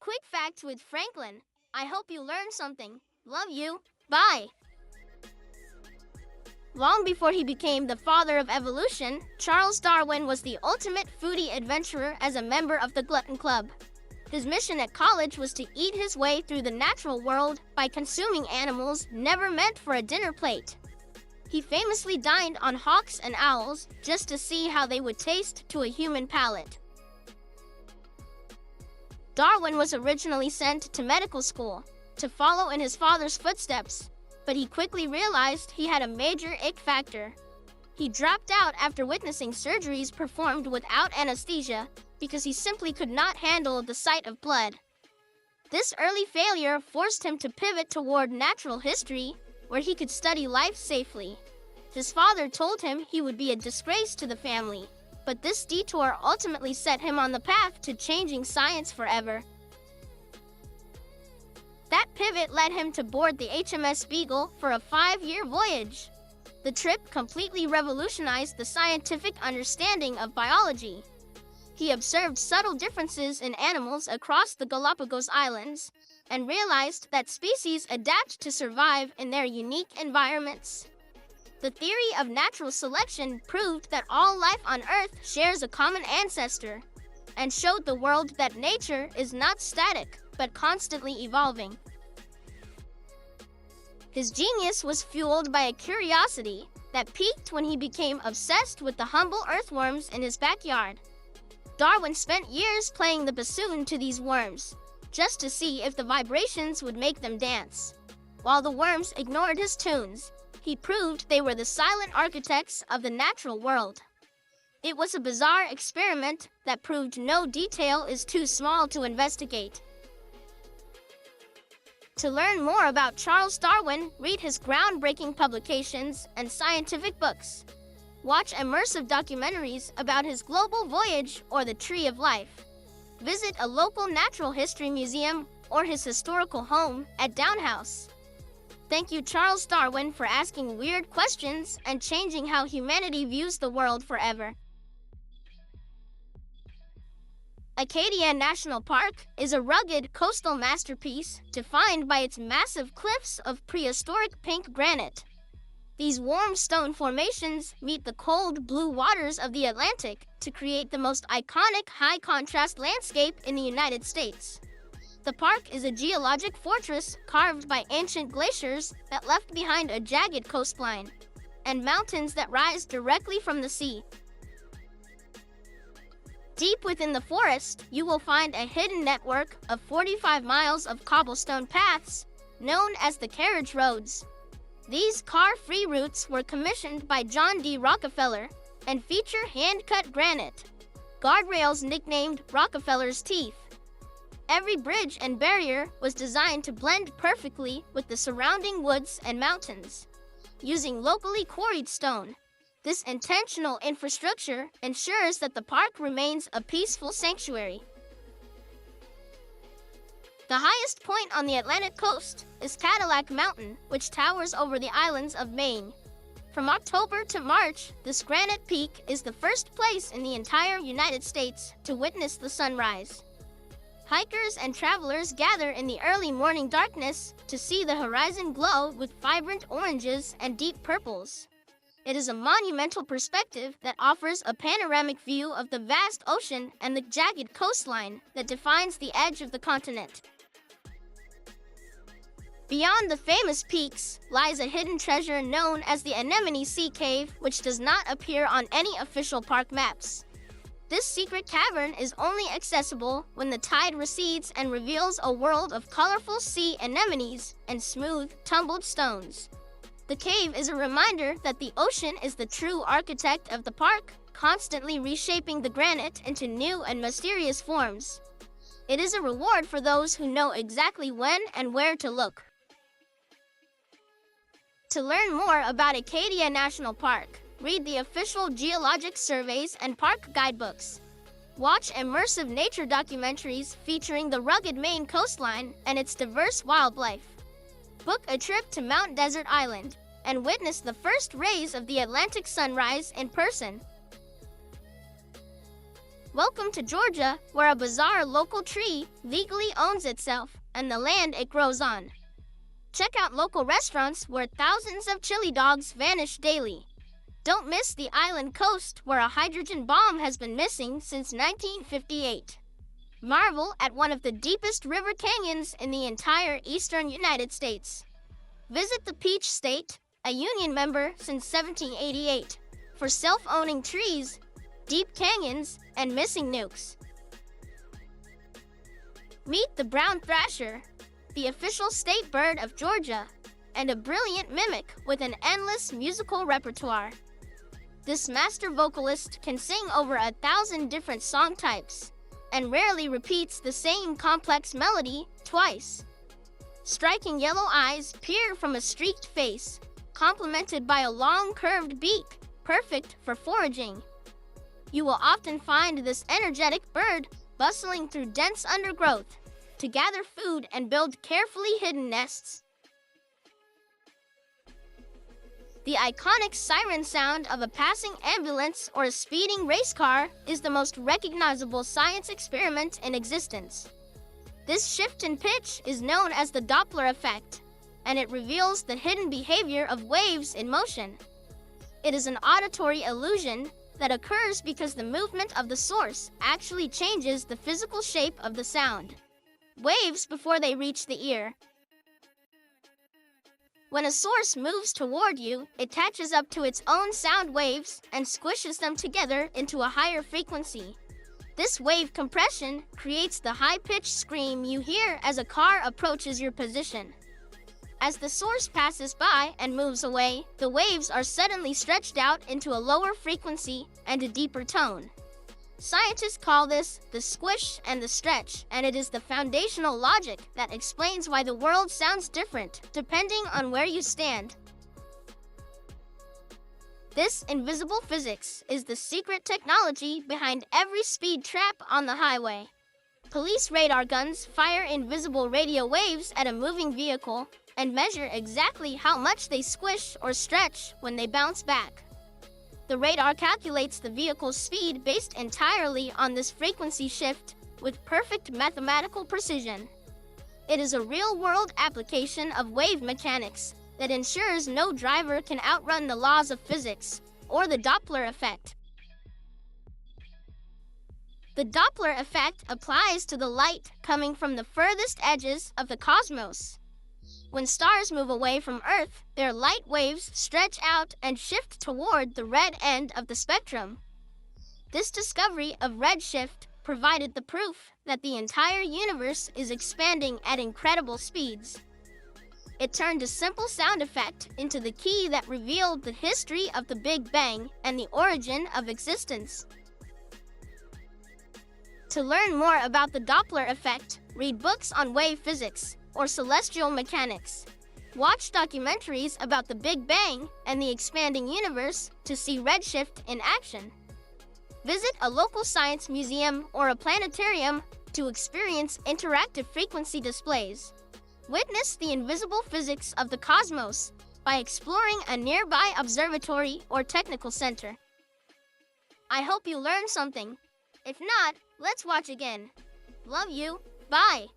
Quick Facts with Franklin. I hope you learned something. Love you. Bye. Long before he became the father of evolution, Charles Darwin was the ultimate foodie adventurer as a member of the Glutton Club. His mission at college was to eat his way through the natural world by consuming animals never meant for a dinner plate. He famously dined on hawks and owls just to see how they would taste to a human palate. Darwin was originally sent to medical school to follow in his father's footsteps, but he quickly realized he had a major ick factor. He dropped out after witnessing surgeries performed without anesthesia because he simply could not handle the sight of blood. This early failure forced him to pivot toward natural history, where he could study life safely. His father told him he would be a disgrace to the family, but this detour ultimately set him on the path to changing science forever. That pivot led him to board the HMS Beagle for a 5-year voyage. The trip completely revolutionized the scientific understanding of biology. He observed subtle differences in animals across the Galapagos Islands and realized that species adapt to survive in their unique environments. The theory of natural selection proved that all life on Earth shares a common ancestor and showed the world that nature is not static, but constantly evolving. His genius was fueled by a curiosity that peaked when he became obsessed with the humble earthworms in his backyard. Darwin spent years playing the bassoon to these worms, just to see if the vibrations would make them dance. While the worms ignored his tunes, he proved they were the silent architects of the natural world. It was a bizarre experiment that proved no detail is too small to investigate. To learn more about Charles Darwin, read his groundbreaking publications and scientific books. Watch immersive documentaries about his global voyage or the Tree of Life. Visit a local natural history museum or his historical home at Down House. Thank you, Charles Darwin, for asking weird questions and changing how humanity views the world forever. Acadia National Park is a rugged coastal masterpiece defined by its massive cliffs of prehistoric pink granite. These warm stone formations meet the cold blue waters of the Atlantic to create the most iconic high-contrast landscape in the United States. The park is a geologic fortress carved by ancient glaciers that left behind a jagged coastline and mountains that rise directly from the sea. Deep within the forest, you will find a hidden network of 45 miles of cobblestone paths known as the carriage roads. These car-free routes were commissioned by John D. Rockefeller and feature hand-cut granite, guardrails nicknamed Rockefeller's Teeth. Every bridge and barrier was designed to blend perfectly with the surrounding woods and mountains. Using locally quarried stone, this intentional infrastructure ensures that the park remains a peaceful sanctuary. The highest point on the Atlantic coast is Cadillac Mountain, which towers over the islands of Maine. From October to March, this granite peak is the first place in the entire United States to witness the sunrise. Hikers and travelers gather in the early morning darkness to see the horizon glow with vibrant oranges and deep purples. It is a monumental perspective that offers a panoramic view of the vast ocean and the jagged coastline that defines the edge of the continent. Beyond the famous peaks lies a hidden treasure known as the Anemone Sea Cave, which does not appear on any official park maps. This secret cavern is only accessible when the tide recedes and reveals a world of colorful sea anemones and smooth, tumbled stones. The cave is a reminder that the ocean is the true architect of the park, constantly reshaping the granite into new and mysterious forms. It is a reward for those who know exactly when and where to look. To learn more about Acadia National Park, read the official geologic surveys and park guidebooks. Watch immersive nature documentaries featuring the rugged Maine coastline and its diverse wildlife. Book a trip to Mount Desert Island and witness the first rays of the Atlantic sunrise in person. Welcome to Georgia, where a bizarre local tree legally owns itself and the land it grows on. Check out local restaurants where thousands of chili dogs vanish daily. Don't miss the island coast where a hydrogen bomb has been missing since 1958. Marvel at one of the deepest river canyons in the entire eastern United States. Visit the Peach State, a union member since 1788, for self-owning trees, deep canyons, and missing nukes. Meet the brown thrasher, the official state bird of Georgia, and a brilliant mimic with an endless musical repertoire. This master vocalist can sing over 1,000 different song types and rarely repeats the same complex melody twice. Striking yellow eyes peer from a streaked face, complemented by a long curved beak, perfect for foraging. You will often find this energetic bird bustling through dense undergrowth to gather food and build carefully hidden nests. The iconic siren sound of a passing ambulance or a speeding race car is the most recognizable science experiment in existence. This shift in pitch is known as the Doppler Effect, and it reveals the hidden behavior of waves in motion. It is an auditory illusion that occurs because the movement of the source actually changes the physical shape of the sound waves before they reach the ear. When a source moves toward you, it attaches up to its own sound waves and squishes them together into a higher frequency. This wave compression creates the high-pitched scream you hear as a car approaches your position. As the source passes by and moves away, the waves are suddenly stretched out into a lower frequency and a deeper tone. Scientists call this the squish and the stretch, and it is the foundational logic that explains why the world sounds different depending on where you stand. This invisible physics is the secret technology behind every speed trap on the highway. Police radar guns fire invisible radio waves at a moving vehicle and measure exactly how much they squish or stretch when they bounce back. The radar calculates the vehicle's speed based entirely on this frequency shift with perfect mathematical precision. It is a real-world application of wave mechanics that ensures no driver can outrun the laws of physics or the Doppler effect. The Doppler effect applies to the light coming from the furthest edges of the cosmos. When stars move away from Earth, their light waves stretch out and shift toward the red end of the spectrum. This discovery of redshift provided the proof that the entire universe is expanding at incredible speeds. It turned a simple sound effect into the key that revealed the history of the Big Bang and the origin of existence. To learn more about the Doppler effect, read books on wave physics or celestial mechanics. Watch documentaries about the Big Bang and the expanding universe to see redshift in action. Visit a local science museum or a planetarium to experience interactive frequency displays. Witness the invisible physics of the cosmos by exploring a nearby observatory or technical center. I hope you learned something. If not, let's watch again. Love you. Bye.